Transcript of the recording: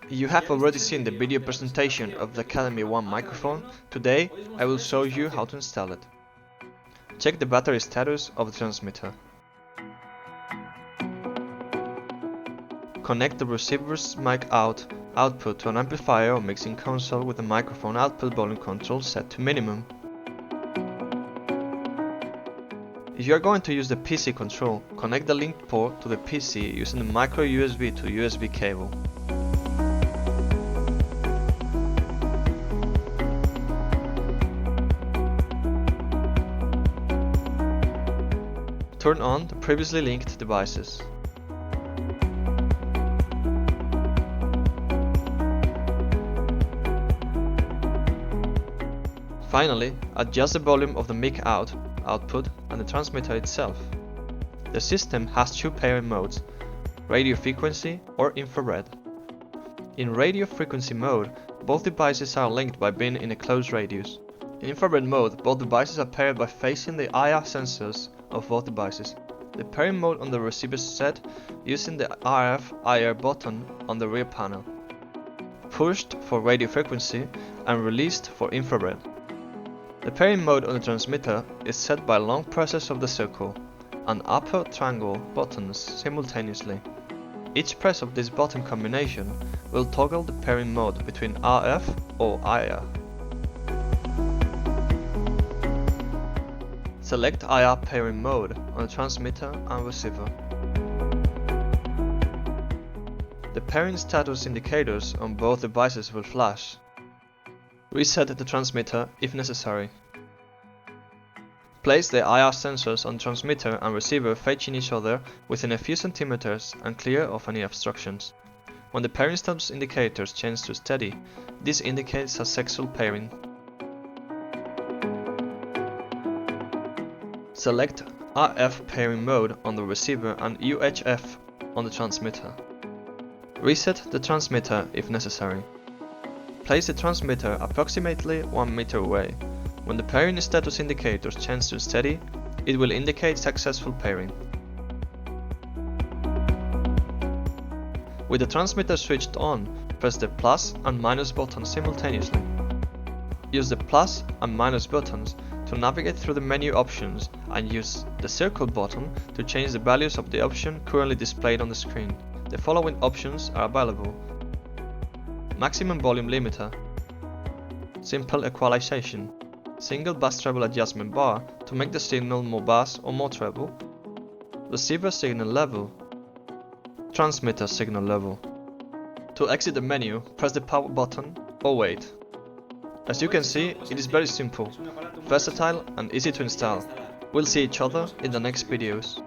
You have already seen the video presentation of the Academy 1 microphone. Today I will show you how to install it. Check the battery status of the transmitter. Connect the receiver's mic output to an amplifier or mixing console with the microphone output volume control set to minimum. If you are going to use the PC control, connect the link port to the PC using the micro USB to USB cable. Turn on the previously linked devices. Finally, adjust the volume of the mic output and the transmitter itself. The system has two pairing modes, radio frequency or infrared. In radio frequency mode, both devices are linked by being in a closed radius. In infrared mode, both devices are paired by facing the IR sensors of both devices. The pairing mode on the receiver is set using the RF/IR button on the rear panel, pushed for radio frequency and released for infrared. The pairing mode on the transmitter is set by long presses of the circle and upper triangle buttons simultaneously. Each press of this button combination will toggle the pairing mode between RF or IR. Select IR pairing mode on the transmitter and receiver. The pairing status indicators on both devices will flash. Reset the transmitter if necessary. Place the IR sensors on transmitter and receiver facing each other within a few centimeters and clear of any obstructions. When the pairing status indicators change to steady, this indicates a successful pairing. Select RF pairing mode on the receiver and UHF on the transmitter. Reset the transmitter if necessary. Place the transmitter approximately 1 meter away. When the pairing status indicators change to steady, it will indicate successful pairing. With the transmitter switched on, press the plus and minus buttons simultaneously. Use the plus and minus buttons to navigate through the menu options and use the circle button to change the values of the option currently displayed on the screen. The following options are available: maximum volume limiter, simple equalization, single bass treble adjustment bar to make the signal more bass or more treble, receiver signal level, transmitter signal level. To exit the menu, press the power button or wait. As you can see, it is very simple, versatile and easy to install. We'll see each other in the next videos.